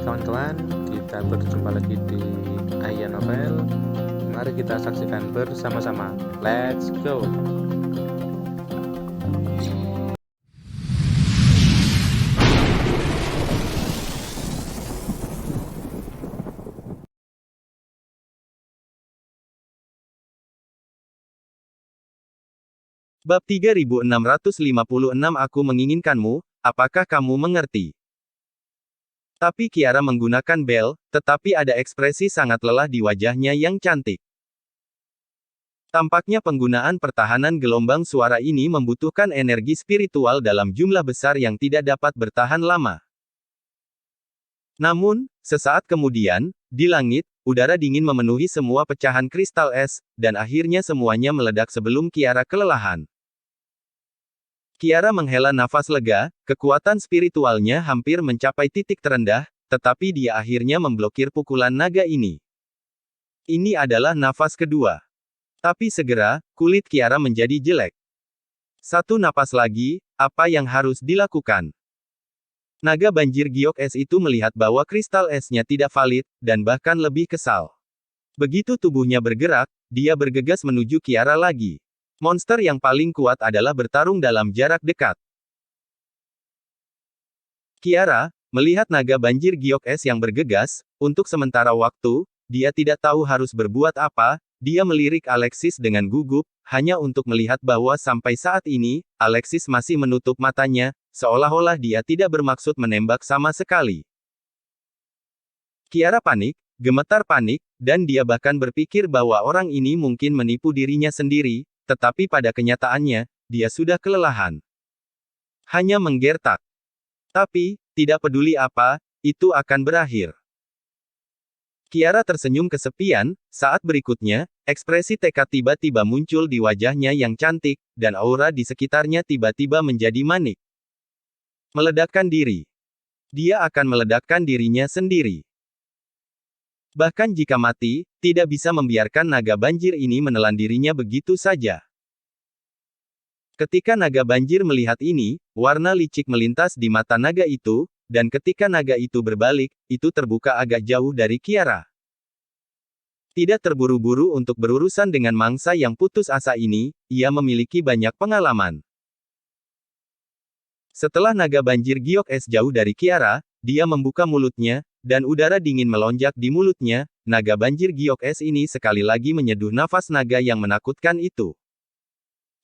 kawan-kawan, kita berjumpa lagi di Aya Novel. Mari kita saksikan bersama-sama. Let's go. Bab 3656 Aku menginginkanmu, apakah kamu mengerti? Tapi Kiara menggunakan bel, tetapi ada ekspresi sangat lelah di wajahnya yang cantik. Tampaknya penggunaan pertahanan gelombang suara ini membutuhkan energi spiritual dalam jumlah besar yang tidak dapat bertahan lama. Namun, sesaat kemudian, di langit, udara dingin memenuhi semua pecahan kristal es, dan akhirnya semuanya meledak sebelum Kiara kelelahan. Kiara menghela nafas lega, kekuatan spiritualnya hampir mencapai titik terendah, tetapi dia akhirnya memblokir pukulan naga ini. Ini adalah nafas kedua. Tapi segera, kulit Kiara menjadi jelek. Satu napas lagi, apa yang harus dilakukan? Naga banjir giok es itu melihat bahwa kristal esnya tidak valid, dan bahkan lebih kesal. Begitu tubuhnya bergerak, dia bergegas menuju Kiara lagi. Monster yang paling kuat adalah bertarung dalam jarak dekat. Kiara, melihat naga banjir giok es yang bergegas, untuk sementara waktu, dia tidak tahu harus berbuat apa, dia melirik Alexis dengan gugup, hanya untuk melihat bahwa sampai saat ini, Alexis masih menutup matanya, seolah-olah dia tidak bermaksud menembak sama sekali. Kiara panik, gemetar panik, dan dia bahkan berpikir bahwa orang ini mungkin menipu dirinya sendiri, tetapi pada kenyataannya, dia sudah kelelahan. Hanya menggertak. Tapi, tidak peduli apa, itu akan berakhir. Kiara tersenyum kesepian, saat berikutnya, ekspresi tekad tiba-tiba muncul di wajahnya yang cantik, dan aura di sekitarnya tiba-tiba menjadi manik. Meledakkan diri. Dia akan meledakkan dirinya sendiri. Bahkan jika mati, tidak bisa membiarkan naga banjir ini menelan dirinya begitu saja. Ketika naga banjir melihat ini, warna licik melintas di mata naga itu, dan ketika naga itu berbalik, itu terbuka agak jauh dari Kiara. Tidak terburu-buru untuk berurusan dengan mangsa yang putus asa ini, ia memiliki banyak pengalaman. Setelah naga banjir giok es jauh dari Kiara, dia membuka mulutnya, dan udara dingin melonjak di mulutnya. Naga banjir giok es ini sekali lagi menyeduh nafas naga yang menakutkan itu.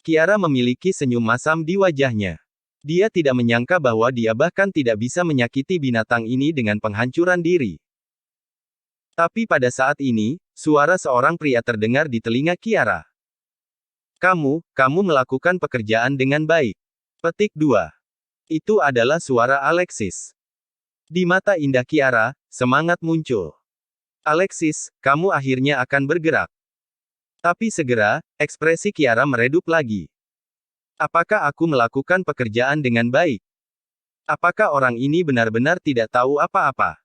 Kiara memiliki senyum masam di wajahnya. Dia tidak menyangka bahwa dia bahkan tidak bisa menyakiti binatang ini dengan penghancuran diri. Tapi pada saat ini, suara seorang pria terdengar di telinga Kiara. Kamu melakukan pekerjaan dengan baik. Petik 2. Itu adalah suara Alexis. Di mata indah Kiara, semangat muncul. Alexis, kamu akhirnya akan bergerak. Tapi segera, ekspresi Kiara meredup lagi. Apakah aku melakukan pekerjaan dengan baik? Apakah orang ini benar-benar tidak tahu apa-apa?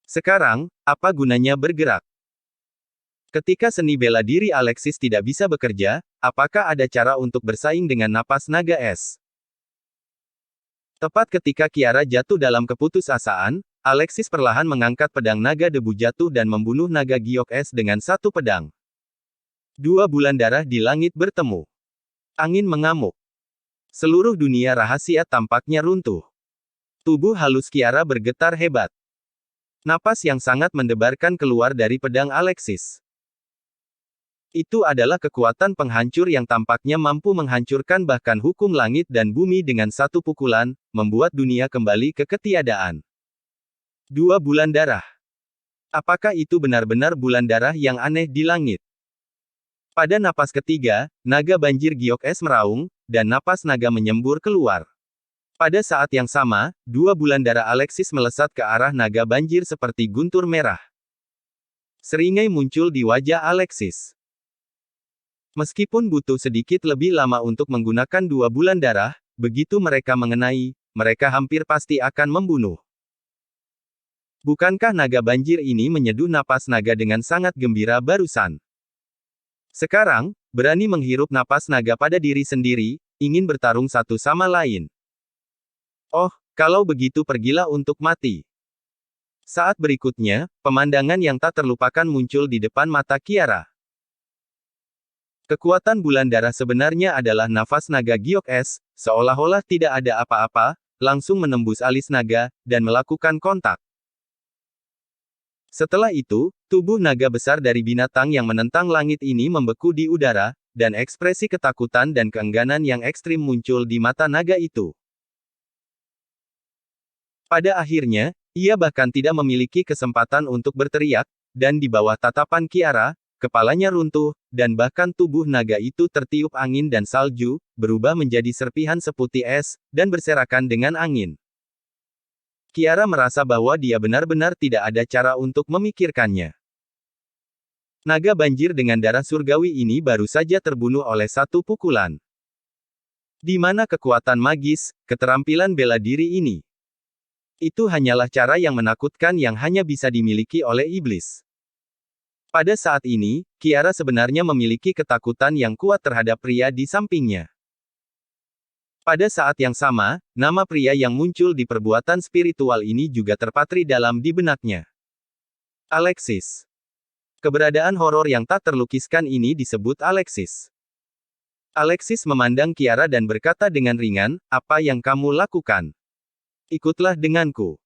Sekarang, apa gunanya bergerak? Ketika seni bela diri Alexis tidak bisa bekerja, apakah ada cara untuk bersaing dengan napas naga es? Tepat ketika Kiara jatuh dalam keputusasaan, Alexis perlahan mengangkat pedang naga debu jatuh dan membunuh naga giok es dengan satu pedang. Dua bulan darah di langit bertemu. Angin mengamuk. Seluruh dunia rahasia tampaknya runtuh. Tubuh halus Kiara bergetar hebat. Napas yang sangat mendebarkan keluar dari pedang Alexis. Itu adalah kekuatan penghancur yang tampaknya mampu menghancurkan bahkan hukum langit dan bumi dengan satu pukulan, membuat dunia kembali ke ketiadaan. Dua bulan darah. Apakah itu benar-benar bulan darah yang aneh di langit? Pada napas ketiga, naga banjir giok es meraung, dan napas naga menyembur keluar. Pada saat yang sama, dua bulan darah Alexis melesat ke arah naga banjir seperti guntur merah. Seringai muncul di wajah Alexis. Meskipun butuh sedikit lebih lama untuk menggunakan dua bulan darah, begitu mereka mengenai, mereka hampir pasti akan membunuh. Bukankah naga banjir ini menyeduh napas naga dengan sangat gembira barusan? Sekarang, berani menghirup napas naga pada diri sendiri, ingin bertarung satu sama lain. Oh, kalau begitu pergilah untuk mati. Saat berikutnya, pemandangan yang tak terlupakan muncul di depan mata Kiara. Kekuatan bulan darah sebenarnya adalah nafas naga giok es, seolah-olah tidak ada apa-apa, langsung menembus alis naga, dan melakukan kontak. Setelah itu, tubuh naga besar dari binatang yang menentang langit ini membeku di udara, dan ekspresi ketakutan dan keengganan yang ekstrim muncul di mata naga itu. Pada akhirnya, ia bahkan tidak memiliki kesempatan untuk berteriak, dan di bawah tatapan Kiara, kepalanya runtuh, dan bahkan tubuh naga itu tertiup angin dan salju, berubah menjadi serpihan seputih es, dan berserakan dengan angin. Kiara merasa bahwa dia benar-benar tidak ada cara untuk memikirkannya. Naga banjir dengan darah surgawi ini baru saja terbunuh oleh satu pukulan. Di mana kekuatan magis, keterampilan bela diri ini? Itu hanyalah cara yang menakutkan yang hanya bisa dimiliki oleh iblis. Pada saat ini, Kiara sebenarnya memiliki ketakutan yang kuat terhadap pria di sampingnya. Pada saat yang sama, nama pria yang muncul di perbuatan spiritual ini juga terpatri dalam di benaknya. Alexis. Keberadaan horor yang tak terlukiskan ini disebut Alexis. Alexis memandang Kiara dan berkata dengan ringan, "Apa yang kamu lakukan? Ikutlah denganku."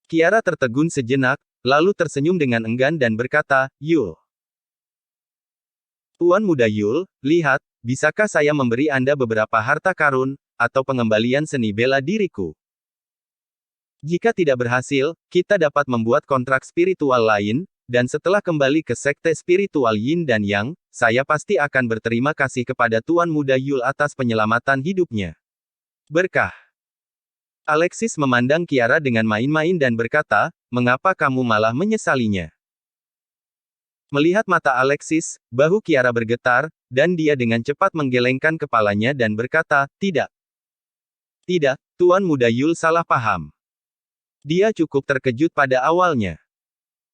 Kiara tertegun sejenak, lalu tersenyum dengan enggan dan berkata, "Yul. Tuan Muda Yul, lihat, bisakah saya memberi Anda beberapa harta karun, atau pengembalian seni bela diriku? Jika tidak berhasil, kita dapat membuat kontrak spiritual lain, dan setelah kembali ke sekte spiritual Yin dan Yang, saya pasti akan berterima kasih kepada Tuan Muda Yul atas penyelamatan hidupnya. Berkah." Alexis memandang Kiara dengan main-main dan berkata, "Mengapa kamu malah menyesalinya?" Melihat mata Alexis, bahu Kiara bergetar, dan dia dengan cepat menggelengkan kepalanya dan berkata, "Tidak. Tidak, Tuan Muda Yul salah paham." Dia cukup terkejut pada awalnya.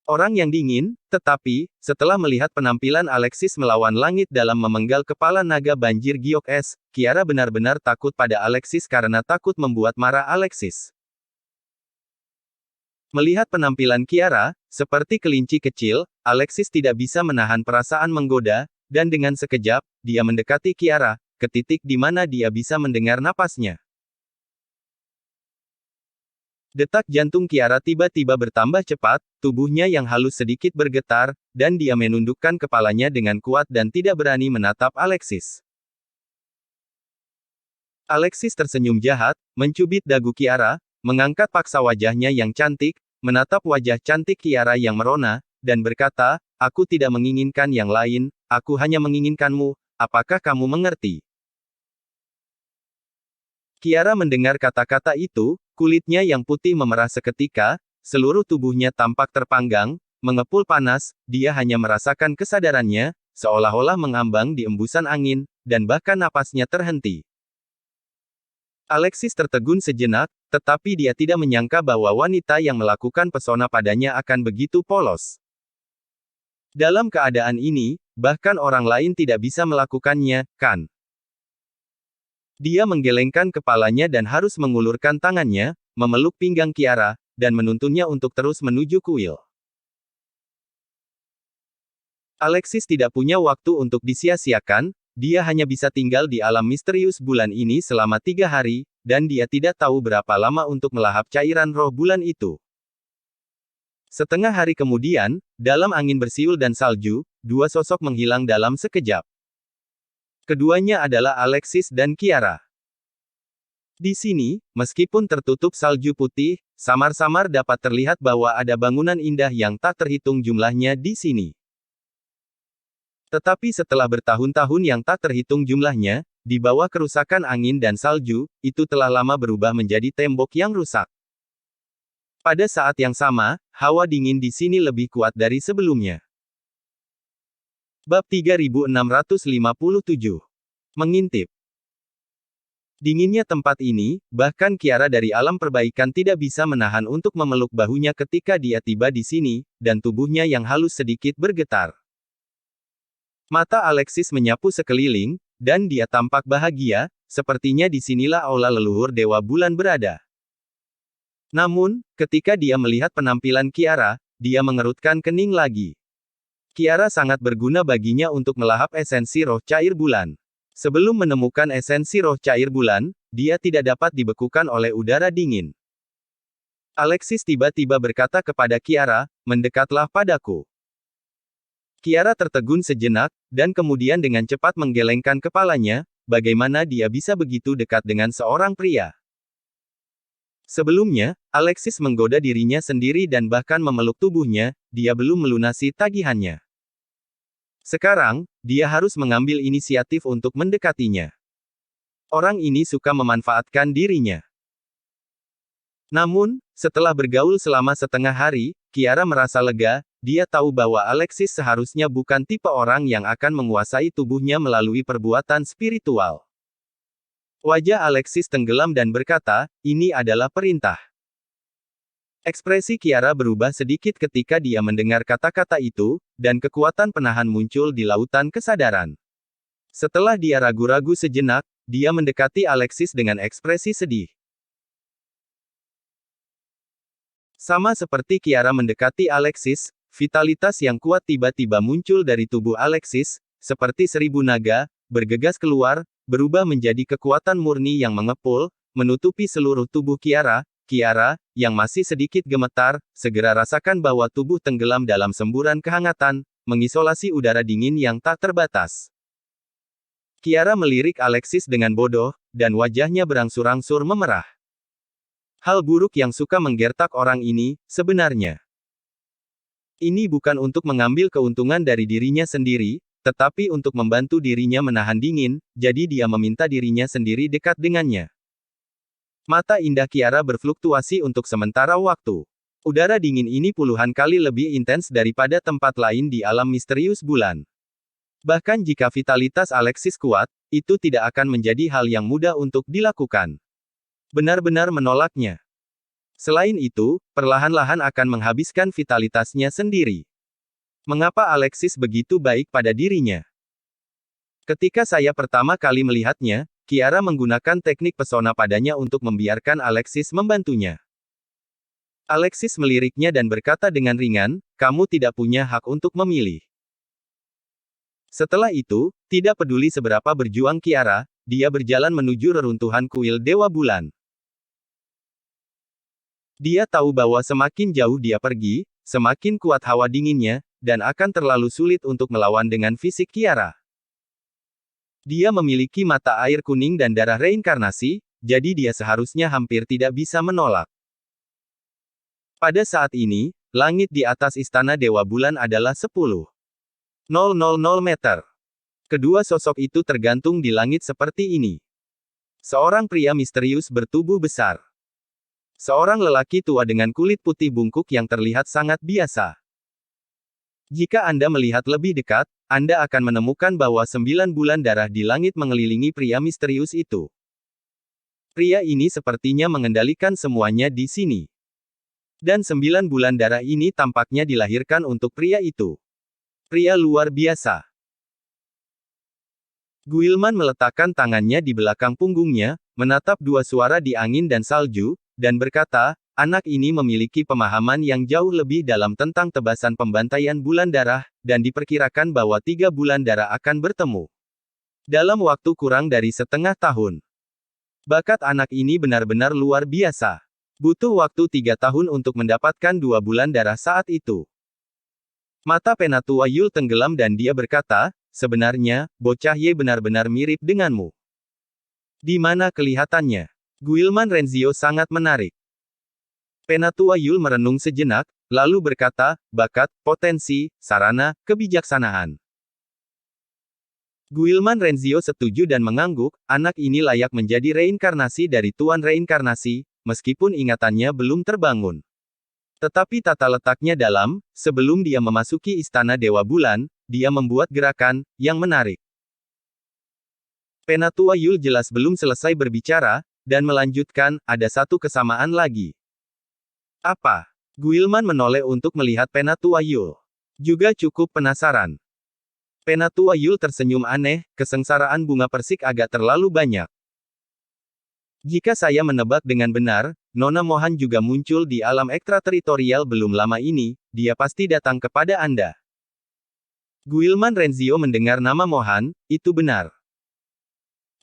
Orang yang dingin, tetapi, setelah melihat penampilan Alexis melawan langit dalam memenggal kepala naga banjir giok es, Kiara benar-benar takut pada Alexis karena takut membuat marah Alexis. Melihat penampilan Kiara, seperti kelinci kecil, Alexis tidak bisa menahan perasaan menggoda, dan dengan sekejap, dia mendekati Kiara, ke titik di mana dia bisa mendengar napasnya. Detak jantung Kiara tiba-tiba bertambah cepat, tubuhnya yang halus sedikit bergetar, dan dia menundukkan kepalanya dengan kuat dan tidak berani menatap Alexis. Alexis tersenyum jahat, mencubit dagu Kiara, mengangkat paksa wajahnya yang cantik, menatap wajah cantik Kiara yang merona, dan berkata, "Aku tidak menginginkan yang lain, aku hanya menginginkanmu, apakah kamu mengerti?" Kiara mendengar kata-kata itu, kulitnya yang putih memerah seketika, seluruh tubuhnya tampak terpanggang, mengepul panas, dia hanya merasakan kesadarannya, seolah-olah mengambang di embusan angin, dan bahkan napasnya terhenti. Alexis tertegun sejenak, tetapi dia tidak menyangka bahwa wanita yang melakukan pesona padanya akan begitu polos. Dalam keadaan ini, bahkan orang lain tidak bisa melakukannya, kan? Dia menggelengkan kepalanya dan harus mengulurkan tangannya, memeluk pinggang Kiara, dan menuntunnya untuk terus menuju kuil. Alexis tidak punya waktu untuk disia-siakan, dia hanya bisa tinggal di alam misterius bulan ini selama 3 hari, dan dia tidak tahu berapa lama untuk melahap cairan roh bulan itu. Setengah hari kemudian, dalam angin bersiul dan salju, dua sosok menghilang dalam sekejap. Keduanya adalah Alexis dan Kiara. Di sini, meskipun tertutup salju putih, samar-samar dapat terlihat bahwa ada bangunan indah yang tak terhitung jumlahnya di sini. Tetapi setelah bertahun-tahun yang tak terhitung jumlahnya, di bawah kerusakan angin dan salju, itu telah lama berubah menjadi tembok yang rusak. Pada saat yang sama, hawa dingin di sini lebih kuat dari sebelumnya. Bab 3657. Mengintip. Dinginnya tempat ini, bahkan Kiara dari alam perbaikan tidak bisa menahan untuk memeluk bahunya ketika dia tiba di sini, dan tubuhnya yang halus sedikit bergetar. Mata Alexis menyapu sekeliling, dan dia tampak bahagia, sepertinya disinilah aula leluhur Dewa Bulan berada. Namun, ketika dia melihat penampilan Kiara, dia mengerutkan kening lagi. Kiara sangat berguna baginya untuk melahap esensi roh cair bulan. Sebelum menemukan esensi roh cair bulan, dia tidak dapat dibekukan oleh udara dingin. Alexis tiba-tiba berkata kepada Kiara, "Mendekatlah padaku." Kiara tertegun sejenak, dan kemudian dengan cepat menggelengkan kepalanya, bagaimana dia bisa begitu dekat dengan seorang pria. Sebelumnya, Alexis menggoda dirinya sendiri dan bahkan memeluk tubuhnya, dia belum melunasi tagihannya. Sekarang, dia harus mengambil inisiatif untuk mendekatinya. Orang ini suka memanfaatkan dirinya. Namun, setelah bergaul selama setengah hari, Kiara merasa lega, dia tahu bahwa Alexis seharusnya bukan tipe orang yang akan menguasai tubuhnya melalui perbuatan spiritual. Wajah Alexis tenggelam dan berkata, "Ini adalah perintah." Ekspresi Kiara berubah sedikit ketika dia mendengar kata-kata itu, dan kekuatan penahan muncul di lautan kesadaran. Setelah dia ragu-ragu sejenak, dia mendekati Alexis dengan ekspresi sedih. Sama seperti Kiara mendekati Alexis, vitalitas yang kuat tiba-tiba muncul dari tubuh Alexis, seperti 1000 naga, bergegas keluar, berubah menjadi kekuatan murni yang mengepul, menutupi seluruh tubuh Kiara. Kiara, yang masih sedikit gemetar, segera rasakan bahwa tubuh tenggelam dalam semburan kehangatan, mengisolasi udara dingin yang tak terbatas. Kiara melirik Alexis dengan bodoh, dan wajahnya berangsur-angsur memerah. Hal buruk yang suka menggertak orang ini, sebenarnya. Ini bukan untuk mengambil keuntungan dari dirinya sendiri, tetapi untuk membantu dirinya menahan dingin, jadi dia meminta dirinya sendiri dekat dengannya. Mata indah Kiara berfluktuasi untuk sementara waktu. Udara dingin ini puluhan kali lebih intens daripada tempat lain di alam misterius bulan. Bahkan jika vitalitas Alexis kuat, itu tidak akan menjadi hal yang mudah untuk dilakukan. Benar-benar menolaknya. Selain itu, perlahan-lahan akan menghabiskan vitalitasnya sendiri. Mengapa Alexis begitu baik pada dirinya? Ketika saya pertama kali melihatnya, Kiara menggunakan teknik pesona padanya untuk membiarkan Alexis membantunya. Alexis meliriknya dan berkata dengan ringan, "Kamu tidak punya hak untuk memilih." Setelah itu, tidak peduli seberapa berjuang Kiara, dia berjalan menuju reruntuhan kuil Dewa Bulan. Dia tahu bahwa semakin jauh dia pergi, semakin kuat hawa dinginnya, dan akan terlalu sulit untuk melawan dengan fisik Kiara. Dia memiliki mata air kuning dan darah reinkarnasi, jadi dia seharusnya hampir tidak bisa menolak. Pada saat ini, langit di atas istana Dewa Bulan adalah 10,000 meter. Kedua sosok itu tergantung di langit seperti ini. Seorang pria misterius bertubuh besar. Seorang lelaki tua dengan kulit putih bungkuk yang terlihat sangat biasa. Jika Anda melihat lebih dekat, Anda akan menemukan bahwa 9 bulan darah di langit mengelilingi pria misterius itu. Pria ini sepertinya mengendalikan semuanya di sini. Dan 9 bulan darah ini tampaknya dilahirkan untuk pria itu. Pria luar biasa. Guilman meletakkan tangannya di belakang punggungnya, menatap dua suara di angin dan salju, dan berkata, anak ini memiliki pemahaman yang jauh lebih dalam tentang tebasan pembantaian bulan darah, dan diperkirakan bahwa 3 bulan darah akan bertemu dalam waktu kurang dari setengah tahun. Bakat anak ini benar-benar luar biasa. Butuh waktu 3 tahun untuk mendapatkan 2 bulan darah saat itu. Mata Penatua Yul tenggelam dan dia berkata, sebenarnya, bocah Ye benar-benar mirip denganmu. Di mana kelihatannya? Guilman Renzio sangat menarik. Penatua Yul merenung sejenak, lalu berkata, bakat, potensi, sarana, kebijaksanaan. Guilman Renzio setuju dan mengangguk, anak ini layak menjadi reinkarnasi dari Tuan Reinkarnasi, meskipun ingatannya belum terbangun. Tetapi tata letaknya dalam, sebelum dia memasuki Istana Dewa Bulan, dia membuat gerakan yang menarik. Penatua Yul jelas belum selesai berbicara, dan melanjutkan, ada satu kesamaan lagi. Apa? Guilman menoleh untuk melihat Penatua Yul. Juga cukup penasaran. Penatua Yul tersenyum aneh, kesengsaraan bunga persik agak terlalu banyak. Jika saya menebak dengan benar, Nona Mohan juga muncul di alam ekstrateritorial belum lama ini, dia pasti datang kepada Anda. Guilman Renzio mendengar nama Mohan, itu benar.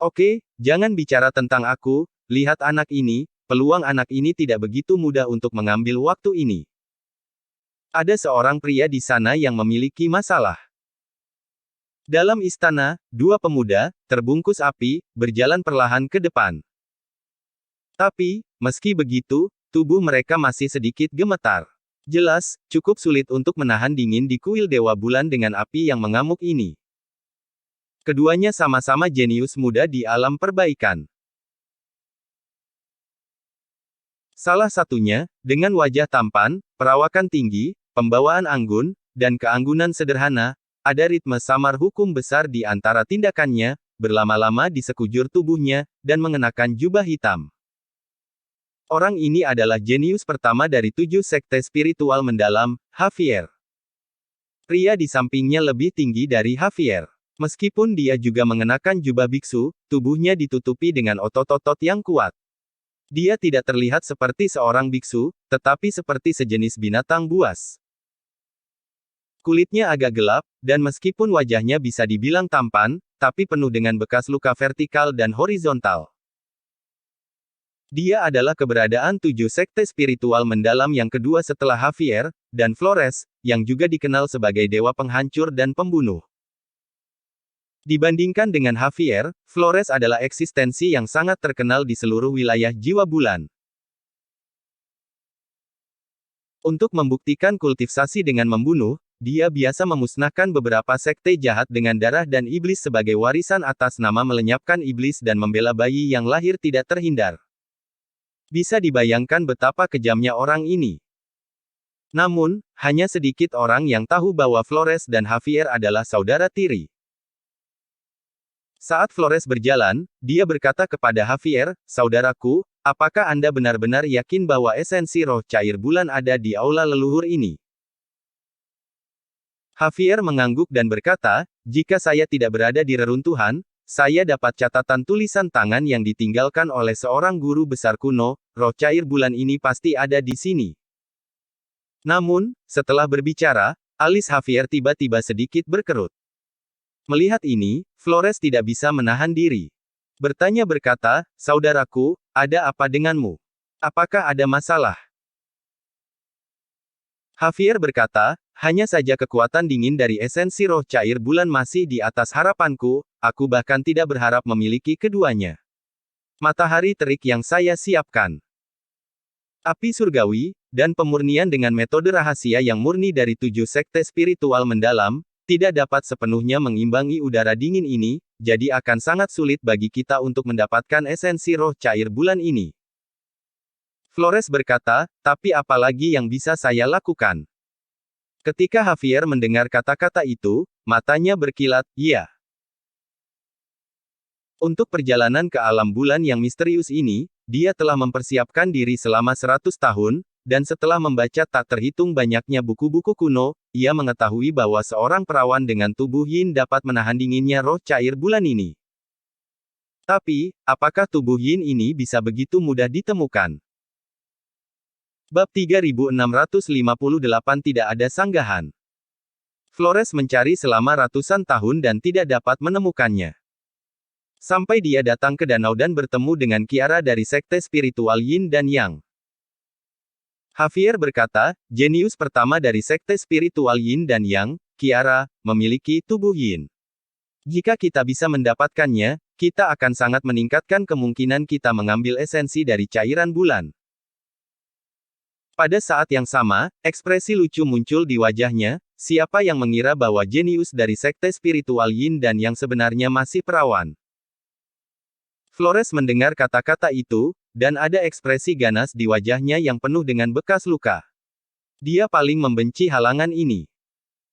Oke, jangan bicara tentang aku, lihat anak ini, peluang anak ini tidak begitu mudah untuk mengambil waktu ini. Ada seorang pria di sana yang memiliki masalah. Dalam istana, dua pemuda, terbungkus api, berjalan perlahan ke depan. Tapi, meski begitu, tubuh mereka masih sedikit gemetar. Jelas, cukup sulit untuk menahan dingin di kuil Dewa Bulan dengan api yang mengamuk ini. Keduanya sama-sama jenius muda di alam perbaikan. Salah satunya, dengan wajah tampan, perawakan tinggi, pembawaan anggun, dan keanggunan sederhana, ada ritme samar hukum besar di antara tindakannya, berlama-lama di sekujur tubuhnya, dan mengenakan jubah hitam. Orang ini adalah jenius pertama dari 7 sekte spiritual mendalam, Javier. Pria di sampingnya lebih tinggi dari Javier. Meskipun dia juga mengenakan jubah biksu, tubuhnya ditutupi dengan otot-otot yang kuat. Dia tidak terlihat seperti seorang biksu, tetapi seperti sejenis binatang buas. Kulitnya agak gelap, dan meskipun wajahnya bisa dibilang tampan, tapi penuh dengan bekas luka vertikal dan horizontal. Dia adalah keberadaan 7 sekte spiritual mendalam yang kedua setelah Javier, dan Flores, yang juga dikenal sebagai dewa penghancur dan pembunuh. Dibandingkan dengan Javier, Flores adalah eksistensi yang sangat terkenal di seluruh wilayah jiwa bulan. Untuk membuktikan kultivasi dengan membunuh, dia biasa memusnahkan beberapa sekte jahat dengan darah dan iblis sebagai warisan atas nama melenyapkan iblis dan membela bayi yang lahir tidak terhindar. Bisa dibayangkan betapa kejamnya orang ini. Namun, hanya sedikit orang yang tahu bahwa Flores dan Javier adalah saudara tiri. Saat Flores berjalan, dia berkata kepada Javier, "Saudaraku, apakah Anda benar-benar yakin bahwa esensi roh cair bulan ada di aula leluhur ini?" Javier mengangguk dan berkata, "Jika saya tidak berada di reruntuhan, saya dapat catatan tulisan tangan yang ditinggalkan oleh seorang guru besar kuno, roh cair bulan ini pasti ada di sini." Namun, setelah berbicara, alis Javier tiba-tiba sedikit berkerut. Melihat ini, Flores tidak bisa menahan diri. Bertanya berkata, "Saudaraku, ada apa denganmu? Apakah ada masalah?" Javier berkata, "Hanya saja kekuatan dingin dari esensi roh cair bulan masih di atas harapanku, aku bahkan tidak berharap memiliki keduanya. Matahari terik yang saya siapkan. Api surgawi, dan pemurnian dengan metode rahasia yang murni dari 7 sekte spiritual mendalam, tidak dapat sepenuhnya mengimbangi udara dingin ini, jadi akan sangat sulit bagi kita untuk mendapatkan esensi roh cair bulan ini." Flores berkata, "Tapi apa lagi yang bisa saya lakukan?" Ketika Javier mendengar kata-kata itu, matanya berkilat, "Iya." Untuk perjalanan ke alam bulan yang misterius ini, dia telah mempersiapkan diri selama 100 tahun, dan setelah membaca tak terhitung banyaknya buku-buku kuno, ia mengetahui bahwa seorang perawan dengan tubuh yin dapat menahan dinginnya roh cair bulan ini. Tapi, apakah tubuh yin ini bisa begitu mudah ditemukan? Bab 3658 Tidak ada sanggahan. Flores mencari selama ratusan tahun dan tidak dapat menemukannya. Sampai dia datang ke danau dan bertemu dengan Kiara dari sekte spiritual Yin dan Yang. Javier berkata, jenius pertama dari sekte spiritual Yin dan Yang, Kiara, memiliki tubuh Yin. Jika kita bisa mendapatkannya, kita akan sangat meningkatkan kemungkinan kita mengambil esensi dari cairan bulan. Pada saat yang sama, ekspresi lucu muncul di wajahnya, siapa yang mengira bahwa jenius dari sekte spiritual Yin dan Yang sebenarnya masih perawan. Flores mendengar kata-kata itu, dan ada ekspresi ganas di wajahnya yang penuh dengan bekas luka. Dia paling membenci halangan ini.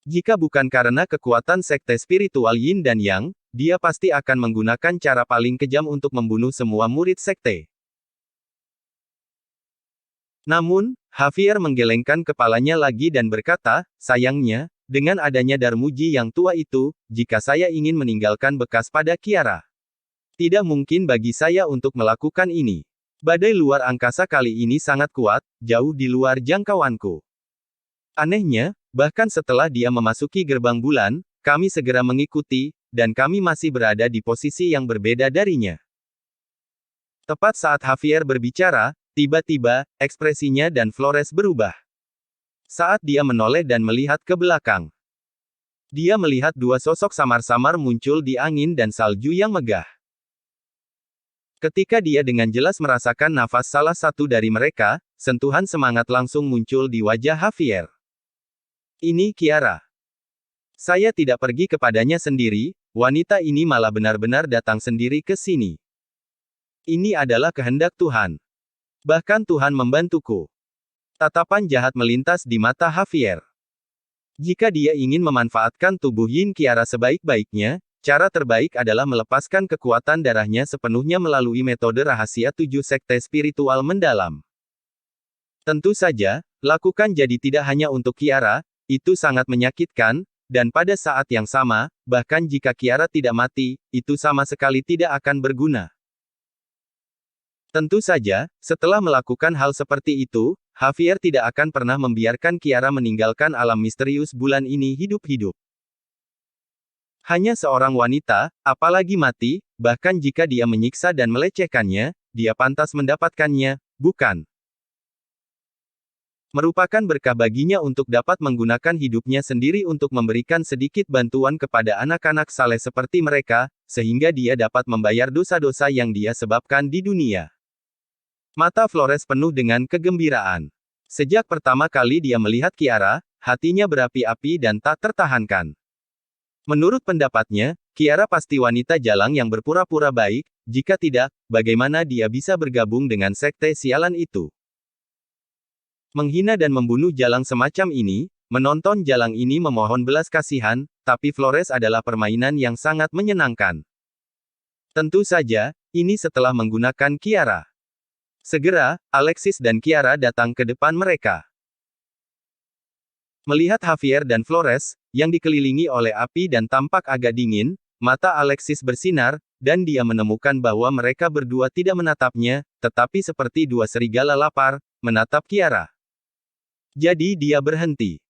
Jika bukan karena kekuatan sekte spiritual Yin dan Yang, dia pasti akan menggunakan cara paling kejam untuk membunuh semua murid sekte. Namun, Javier menggelengkan kepalanya lagi dan berkata, sayangnya, dengan adanya Darmuji yang tua itu, jika saya ingin meninggalkan bekas pada Kiara, Tidak mungkin bagi saya untuk melakukan ini. Badai luar angkasa kali ini sangat kuat, jauh di luar jangkauanku. Anehnya, bahkan setelah dia memasuki gerbang bulan, kami segera mengikuti, dan kami masih berada di posisi yang berbeda darinya. Tepat saat Javier berbicara, tiba-tiba, ekspresinya dan Flores berubah. Saat dia menoleh dan melihat ke belakang, dia melihat dua sosok samar-samar muncul di angin dan salju yang megah. Ketika dia dengan jelas merasakan nafas salah satu dari mereka, sentuhan semangat langsung muncul di wajah Javier. Ini Kiara. Saya tidak pergi kepadanya sendiri, wanita ini malah benar-benar datang sendiri ke sini. Ini adalah kehendak Tuhan. Bahkan Tuhan membantuku. Tatapan jahat melintas di mata Javier. Jika dia ingin memanfaatkan tubuh Yin Kiara sebaik-baiknya, cara terbaik adalah melepaskan kekuatan darahnya sepenuhnya melalui metode rahasia 7 sekte spiritual mendalam. Tentu saja, lakukan jadi tidak hanya untuk Kiara, itu sangat menyakitkan, dan pada saat yang sama, bahkan jika Kiara tidak mati, itu sama sekali tidak akan berguna. Tentu saja, setelah melakukan hal seperti itu, Javier tidak akan pernah membiarkan Kiara meninggalkan alam misterius bulan ini hidup-hidup. Hanya seorang wanita, apalagi mati, bahkan jika dia menyiksa dan melecehkannya, dia pantas mendapatkannya, bukan? Merupakan berkah baginya untuk dapat menggunakan hidupnya sendiri untuk memberikan sedikit bantuan kepada anak-anak saleh seperti mereka, sehingga dia dapat membayar dosa-dosa yang dia sebabkan di dunia. Mata Flores penuh dengan kegembiraan. Sejak pertama kali dia melihat Kiara, hatinya berapi-api dan tak tertahankan. Menurut pendapatnya, Kiara pasti wanita jalang yang berpura-pura baik, jika tidak, bagaimana dia bisa bergabung dengan sekte sialan itu? Menghina dan membunuh jalang semacam ini, menonton jalang ini memohon belas kasihan, tapi Flores adalah permainan yang sangat menyenangkan. Tentu saja, ini setelah menggunakan Kiara. Segera, Alexis dan Kiara datang ke depan mereka. Melihat Javier dan Flores, yang dikelilingi oleh api dan tampak agak dingin, mata Alexis bersinar, dan dia menemukan bahwa mereka berdua tidak menatapnya, tetapi seperti dua serigala lapar, menatap Kiara. Jadi dia berhenti.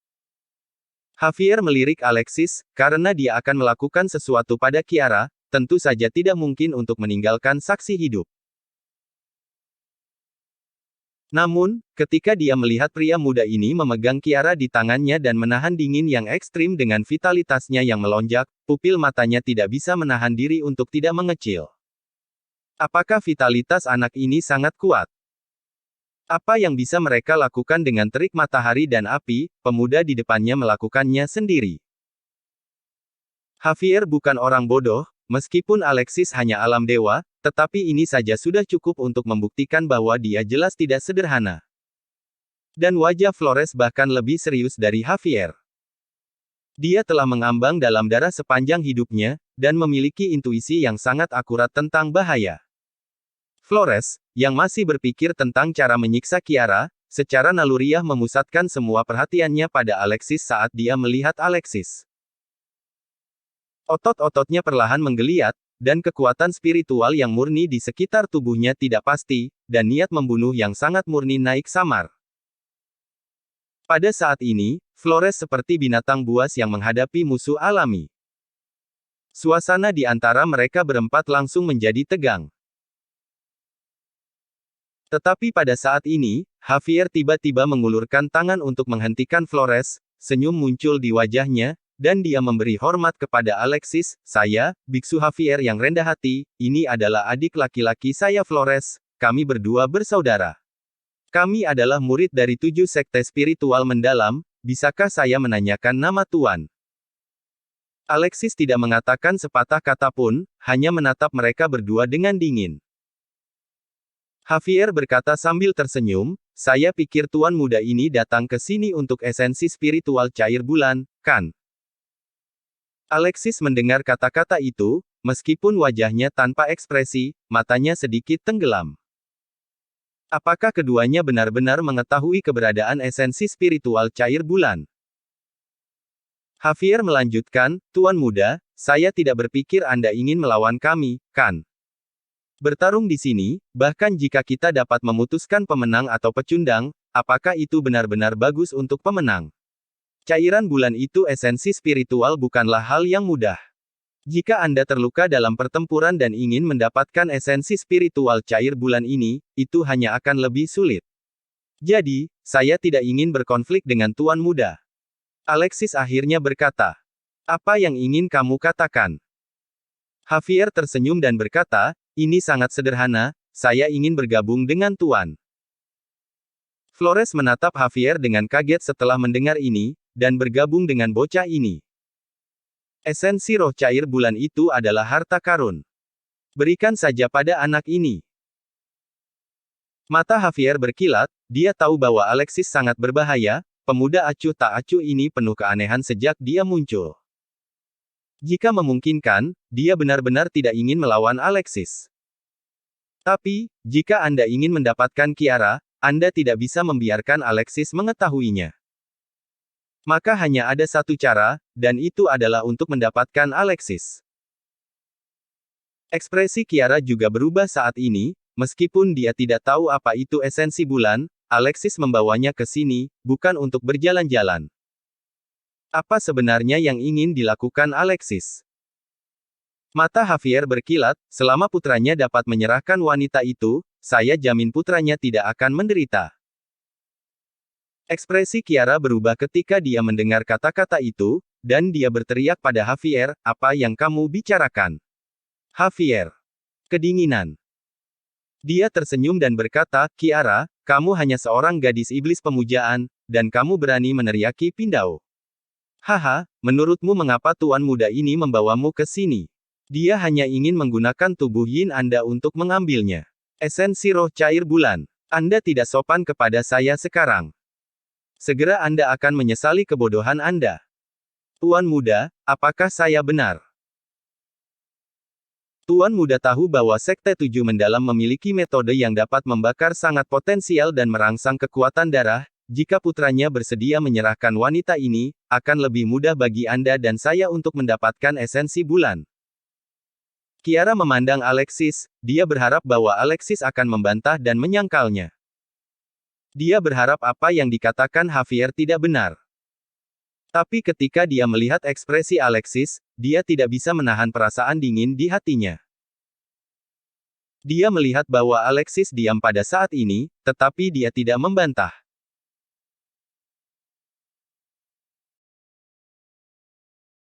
Javier melirik Alexis, karena dia akan melakukan sesuatu pada Kiara, tentu saja tidak mungkin untuk meninggalkan saksi hidup. Namun, ketika dia melihat pria muda ini memegang Kiara di tangannya dan menahan dingin yang ekstrim dengan vitalitasnya yang melonjak, pupil matanya tidak bisa menahan diri untuk tidak mengecil. Apakah vitalitas anak ini sangat kuat? Apa yang bisa mereka lakukan dengan terik matahari dan api, pemuda di depannya melakukannya sendiri. Javier bukan orang bodoh, meskipun Alexis hanya alam dewa, tetapi ini saja sudah cukup untuk membuktikan bahwa dia jelas tidak sederhana. Dan wajah Flores bahkan lebih serius dari Javier. Dia telah mengambang dalam darah sepanjang hidupnya, dan memiliki intuisi yang sangat akurat tentang bahaya. Flores, yang masih berpikir tentang cara menyiksa Kiara, secara naluriah memusatkan semua perhatiannya pada Alexis saat dia melihat Alexis. Otot-ototnya perlahan menggeliat, dan kekuatan spiritual yang murni di sekitar tubuhnya tidak pasti, dan niat membunuh yang sangat murni naik samar. Pada saat ini, Flores seperti binatang buas yang menghadapi musuh alami. Suasana di antara mereka berempat langsung menjadi tegang. Tetapi pada saat ini, Javier tiba-tiba mengulurkan tangan untuk menghentikan Flores, senyum muncul di wajahnya, dan dia memberi hormat kepada Alexis. Saya, Biksu Javier yang rendah hati, ini adalah adik laki-laki saya Flores, kami berdua bersaudara. Kami adalah murid dari 7 sekte spiritual mendalam, bisakah saya menanyakan nama Tuan? Alexis tidak mengatakan sepatah kata pun, hanya menatap mereka berdua dengan dingin. Javier berkata sambil tersenyum, saya pikir tuan muda ini datang ke sini untuk esensi spiritual cair bulan, kan? Alexis mendengar kata-kata itu, meskipun wajahnya tanpa ekspresi, matanya sedikit tenggelam. Apakah keduanya benar-benar mengetahui keberadaan esensi spiritual cair bulan? Javier melanjutkan, Tuan muda, saya tidak berpikir Anda ingin melawan kami, kan? Bertarung di sini, bahkan jika kita dapat memutuskan pemenang atau pecundang, apakah itu benar-benar bagus untuk pemenang? Cairan bulan itu esensi spiritual bukanlah hal yang mudah. Jika Anda terluka dalam pertempuran dan ingin mendapatkan esensi spiritual cair bulan ini, itu hanya akan lebih sulit. Jadi, saya tidak ingin berkonflik dengan Tuan Muda. Alexis akhirnya berkata. Apa yang ingin kamu katakan? Javier tersenyum dan berkata, ini sangat sederhana, saya ingin bergabung dengan Tuan. Flores menatap Javier dengan kaget setelah mendengar ini, dan bergabung dengan bocah ini. Esensi roh cair bulan itu adalah harta karun. Berikan saja pada anak ini. Mata Javier berkilat, dia tahu bahwa Alexis sangat berbahaya, pemuda acuh tak acuh ini penuh keanehan sejak dia muncul. Jika memungkinkan, dia benar-benar tidak ingin melawan Alexis. Tapi, jika Anda ingin mendapatkan Kiara, Anda tidak bisa membiarkan Alexis mengetahuinya. Maka hanya ada satu cara, dan itu adalah untuk mendapatkan Alexis. Ekspresi Kiara juga berubah saat ini, meskipun dia tidak tahu apa itu esensi bulan, Alexis membawanya ke sini, bukan untuk berjalan-jalan. Apa sebenarnya yang ingin dilakukan Alexis? Mata Javier berkilat, selama putranya dapat menyerahkan wanita itu, saya jamin putranya tidak akan menderita. Ekspresi Kiara berubah ketika dia mendengar kata-kata itu, dan dia berteriak pada Javier, apa yang kamu bicarakan? Javier. Kedinginan. Dia tersenyum dan berkata, Kiara, kamu hanya seorang gadis iblis pemujaan, dan kamu berani meneriaki Pindao. Haha, menurutmu mengapa Tuan Muda ini membawamu ke sini? Dia hanya ingin menggunakan tubuh Yin Anda untuk mengambilnya. Esensi roh cair bulan. Anda tidak sopan kepada saya sekarang. Segera Anda akan menyesali kebodohan Anda. Tuan Muda, apakah saya benar? Tuan Muda tahu bahwa Sekte Tujuh Mendalam memiliki metode yang dapat membakar sangat potensial dan merangsang kekuatan darah. Jika putranya bersedia menyerahkan wanita ini, akan lebih mudah bagi Anda dan saya untuk mendapatkan esensi bulan. Kiara memandang Alexis, dia berharap bahwa Alexis akan membantah dan menyangkalnya. Dia berharap apa yang dikatakan Javier tidak benar. Tapi ketika dia melihat ekspresi Alexis, dia tidak bisa menahan perasaan dingin di hatinya. Dia melihat bahwa Alexis diam pada saat ini, tetapi dia tidak membantah.